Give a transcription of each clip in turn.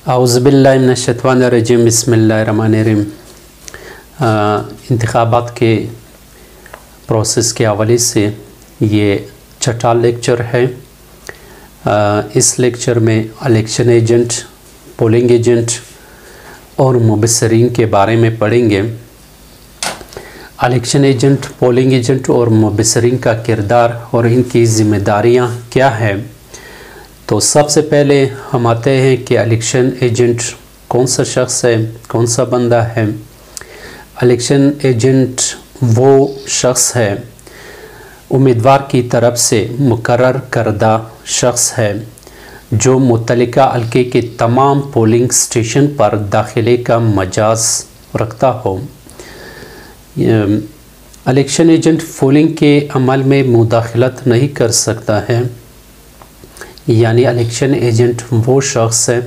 औज़ुबिल्लाहि मिनश्शैतानिर्रजीम बिस्मिल्लाहिर्रहमानिर्रहीम। इंतखाबात के प्रोसेस के हवाले से ये छठा लेक्चर है। इस लेक्चर में इलेक्शन एजेंट, पोलिंग एजेंट और मुबस्सिरीन के बारे में पढ़ेंगे। इलेक्शन एजेंट, पोलिंग एजेंट और मुबस्सिरीन का किरदार और इनकी ज़िम्मेदारियाँ क्या हैं। तो सबसे पहले हम आते हैं कि इलेक्शन एजेंट कौन सा शख्स है, कौन सा बंदा है। इलेक्शन एजेंट वो शख्स है, उम्मीदवार की तरफ से मुकर्रर करदा शख्स है जो मुतल्लिका हल्के के तमाम पोलिंग स्टेशन पर दाखिले का मजाज रखता हो। इलेक्शन एजेंट पोलिंग के अमल में मुदाखलत नहीं कर सकता है, यानी इलेक्शन एजेंट वो शख्स है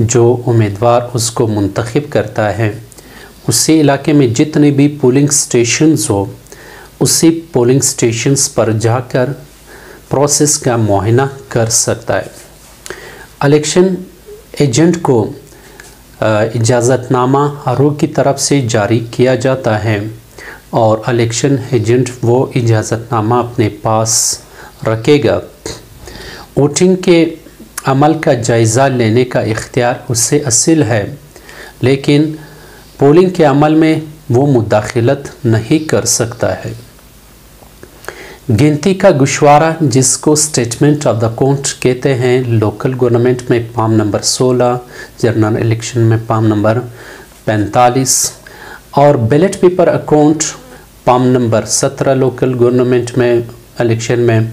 जो उम्मीदवार उसको मुंतखब करता है, उसी इलाके में जितने भी पोलिंग स्टेशंस हो उसी पोलिंग स्टेशंस पर जाकर प्रोसेस का मुआयना कर सकता है। इलेक्शन एजेंट को इजाज़तनामा आरोप की तरफ से जारी किया जाता है और इलेक्शन एजेंट वो इजाज़तनामा अपने पास रखेगा। वोटिंग के अमल का जायज़ा लेने का इख्तियार उससे हासिल है, लेकिन पोलिंग के अमल में वो मुदाखलत नहीं कर सकता है। गिनती का गुशवारा, जिसको स्टेटमेंट ऑफ द काउंट कहते हैं, लोकल गवर्नमेंट में पाम नंबर 16, जनरल इलेक्शन में पाम नंबर 45 और ballot paper account palm number 17 local government में इलेक्शन में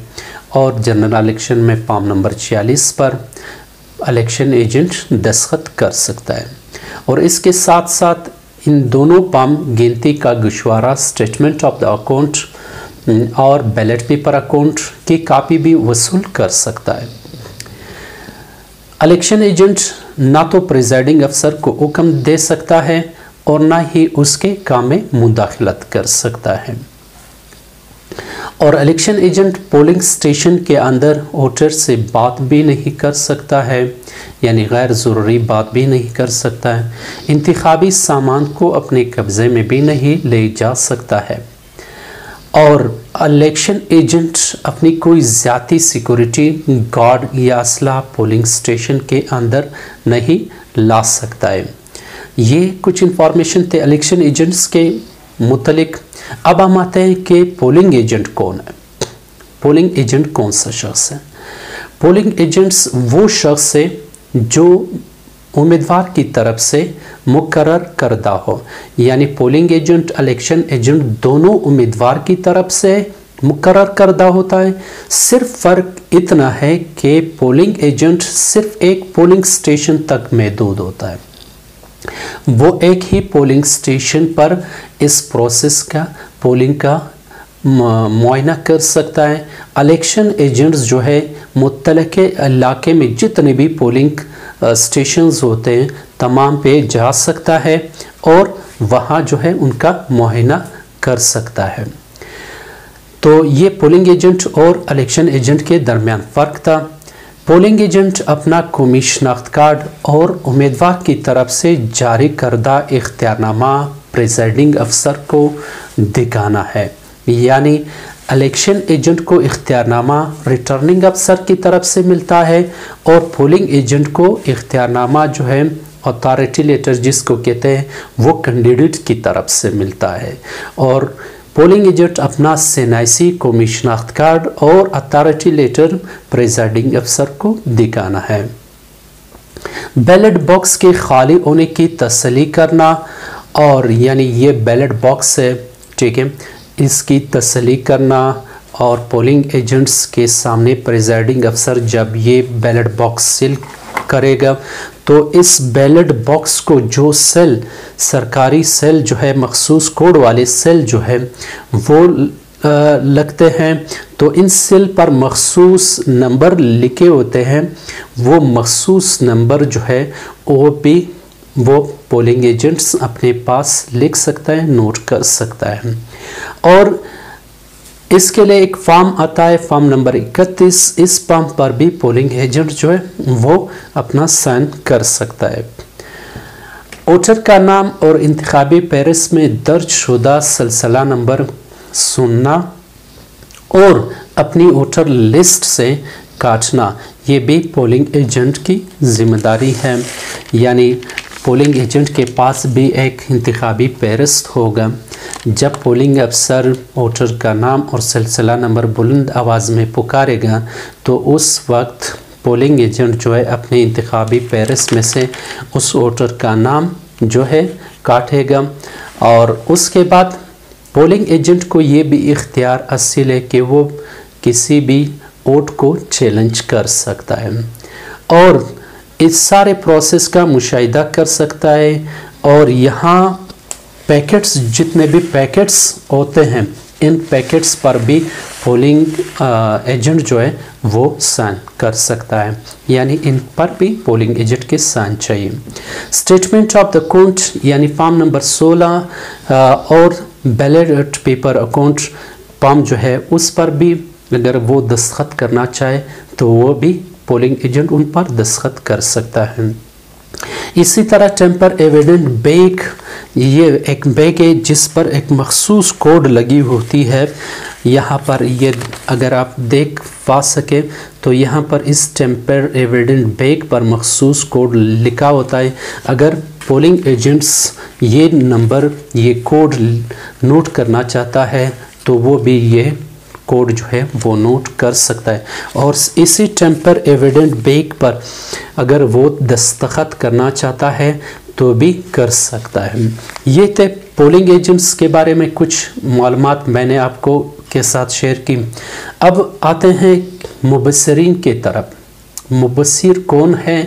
और जनरल इलेक्शन में पाम नंबर 46 पर इलेक्शन एजेंट दस्तखत कर सकता है। और इसके साथ साथ इन दोनों पाम गिनती का गुशवारा, स्टेटमेंट ऑफ द अकाउंट और बैलेट पेपर अकाउंट की कापी भी वसूल कर सकता है। इलेक्शन एजेंट ना तो प्रिजाइडिंग अफसर को हुक्म दे सकता है और ना ही उसके काम में मुदाखलत कर सकता है। और इलेक्शन एजेंट पोलिंग स्टेशन के अंदर वोटर से बात भी नहीं कर सकता है, यानी गैर ज़रूरी बात भी नहीं कर सकता है। इंतखाबी सामान को अपने कब्ज़े में भी नहीं ले जा सकता है। और इलेक्शन एजेंट अपनी कोई ज़ाती सिक्योरिटी गार्ड या असला पोलिंग स्टेशन के अंदर नहीं ला सकता है। ये कुछ इंफॉर्मेशन थे इलेक्शन एजेंट्स के मुतलिक। अब हम आते हैं कि पोलिंग एजेंट कौन है। पोलिंग एजेंट कौन सा शख्स है। पोलिंग एजेंट्स वो शख्स है जो उम्मीदवार की तरफ से मुकर्रर करदा हो, यानी पोलिंग एजेंट, इलेक्शन एजेंट दोनों उम्मीदवार की तरफ से मुकर्रर करदा होता है। सिर्फ फ़र्क इतना है कि पोलिंग एजेंट सिर्फ एक पोलिंग स्टेशन तक महदूद होता है। वो एक ही पोलिंग स्टेशन पर इस प्रोसेस का, पोलिंग का मुआयना कर सकता है। इलेक्शन एजेंट्स जो है मुत्तलके इलाके में जितने भी पोलिंग स्टेशंस होते हैं तमाम पे जा सकता है और वहाँ जो है उनका मुआयना कर सकता है। तो ये पोलिंग एजेंट और इलेक्शन एजेंट के दरमियान फ़र्क था। पोलिंग एजेंट अपना कौमी शनाख्त कार्ड और उम्मीदवार की तरफ से जारी करदा इख्तियारनामा प्रिजाइडिंग अफसर को दिखाना है, यानी इलेक्शन एजेंट को इख्तियारनामा रिटर्निंग अफसर की तरफ से मिलता है और पोलिंग एजेंट को इख्तियारनामा जो है अथॉरिटी लेटर जिसको कहते हैं वो कैंडिडेट की तरफ से मिलता है। और पोलिंग एजेंट अपना सेनाइसी कौमी शनाख्त कार्ड और अथॉरिटी लेटर प्रिजाइडिंग अफसर को दिखाना है। बैलेट बॉक्स के खाली होने की तसल्ली करना, और यानी ये बैलेट बॉक्स है, ठीक है, इसकी तसल्ली करना और पोलिंग एजेंट्स के सामने प्रिजाइडिंग अफसर जब ये बैलेट बॉक्स सील करेगा तो इस बैलेट बॉक्स को जो सेल, सरकारी सेल जो है, मखसूस कोड वाले सेल जो है वो लगते हैं, तो इन सेल पर मखसूस नंबर लिखे होते हैं। वो मखसूस नंबर जो है वो भी वो पोलिंग एजेंट्स अपने पास लिख सकता है, नोट कर सकता है। और इसके लिए एक फॉर्म आता है, फॉर्म नंबर 31। इस फॉर्म पर भी पोलिंग एजेंट जो है वो अपना साइन कर सकता है। वोटर का नाम और इंतखाबी फहरिस्त में दर्ज शुदा सिलसिला नंबर सुनना और अपनी वोटर लिस्ट से काटना, ये भी पोलिंग एजेंट की जिम्मेदारी है। यानी पोलिंग एजेंट के पास भी एक इंतखाबी फहरिस्त होगा। जब पोलिंग अफसर वोटर का नाम और सिलसिला नंबर बुलंद आवाज़ में पुकारेगा तो उस वक्त पोलिंग एजेंट जो है अपने इंतखाबी फहरिस्त में से उस वोटर का नाम जो है काटेगा। और उसके बाद पोलिंग एजेंट को ये भी इख्तियार हासिल है कि वो किसी भी वोट को चैलेंज कर सकता है और इस सारे प्रोसेस का मुशाहिदा कर सकता है। और यहाँ पैकेट्स, जितने भी पैकेट्स होते हैं, इन पैकेट्स पर भी पोलिंग एजेंट जो है वो साइन कर सकता है। यानी इन पर भी पोलिंग एजेंट के साइन चाहिए। स्टेटमेंट ऑफ द अकाउंट यानी फॉर्म नंबर 16 और बैलेट पेपर अकाउंट फॉर्म जो है उस पर भी अगर वो दस्तखत करना चाहे तो वो भी पोलिंग एजेंट उन पर दस्तखत कर सकता है। इसी तरह टेम्पर एविडेंट बैग, ये एक बैग है जिस पर एक मखसूस कोड लगी होती है। यहाँ पर ये अगर आप देख पा सके तो यहाँ पर इस टेम्पर एविडेंट बैग पर मखसूस कोड लिखा होता है। अगर पोलिंग एजेंट्स ये नंबर, ये कोड नोट करना चाहता है तो वो भी ये कोड जो है वो नोट कर सकता है। और इसी टेम्पर एविडेंट बैग पर अगर वो दस्तखत करना चाहता है तो भी कर सकता है। ये थे पोलिंग एजेंट्स के बारे में कुछ मालूमात मैंने आपको के साथ शेयर की। अब आते हैं मुबस्सिरीन के तरफ। मुबस्सिर कौन है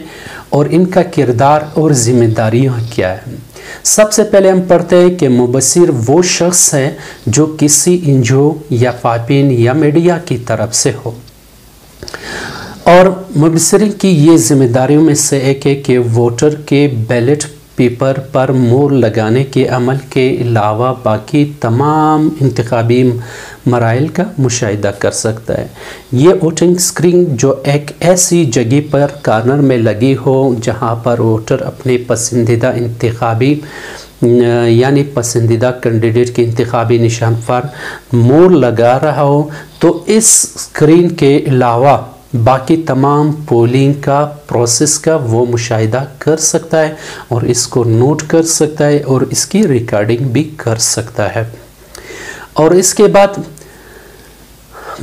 और इनका किरदार और ज़िम्मेदारियाँ क्या है। सबसे पहले हम पढ़ते हैं कि मुबस्सिर वो शख्स है जो किसी एनजीओ या पापिन या मीडिया की तरफ से हो। और मुबस्सिरीन की ये जिम्मेदारियों में से एक है कि वोटर के बैलेट पेपर पर मोहर लगाने के अमल के अलावा बाकी तमाम इंतखाबी मराइल का मुशाहिदा कर सकता है। ये वोटिंग स्क्रीन जो एक ऐसी जगह पर कॉर्नर में लगी हो जहां पर वोटर अपने पसंदीदा इंतखाबी यानी पसंदीदा कैंडिडेट के इंतखाबी निशान पर मोहर लगा रहा हो, तो इस स्क्रीन के अलावा बाकी तमाम पोलिंग का प्रोसेस का वो मुशाहिदा कर सकता है और इसको नोट कर सकता है और इसकी रिकॉर्डिंग भी कर सकता है। और इसके बाद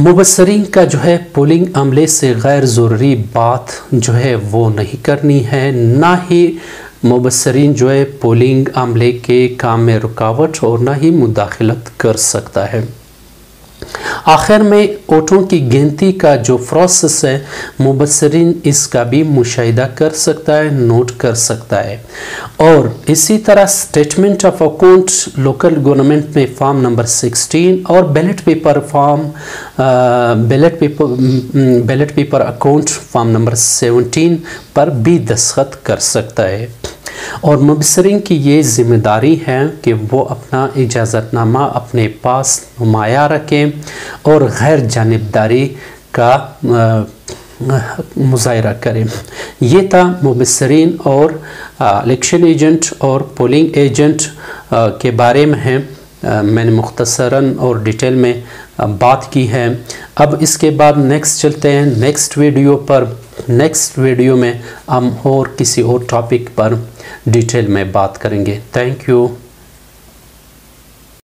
मुबस्सिरीन का जो है पोलिंग अमले से गैर ज़रूरी बात जो है वो नहीं करनी है, ना ही मुबस्सिरीन जो है पोलिंग अमले के काम में रुकावट और ना ही मुदाखलत कर सकता है। आखिर में वोटों की गिनती का जो प्रोसेस है मुबस्सिरीन इसका भी मुशाहिदा कर सकता है, नोट कर सकता है। और इसी तरह statement of account local government में फॉर्म नंबर 16 और ballot paper account form number 17 पर भी दस्तखत कर सकता है। और मुबस्सिरीन की ये जिम्मेदारी है कि वो अपना इजाज़तनामा अपने पास नुमाया रखें और गैर जानिबदारी का मुज़ाहिरा करें। ये था मुबस्सिरीन और इलेक्शन एजेंट और पोलिंग एजेंट के बारे में है मैंने मुख्तसरन और डिटेल में बात की है। अब इसके बाद नेक्स्ट चलते हैं नेक्स्ट वीडियो पर। नेक्स्ट वीडियो में हम और किसी और टॉपिक पर डिटेल में बात करेंगे। Thank you.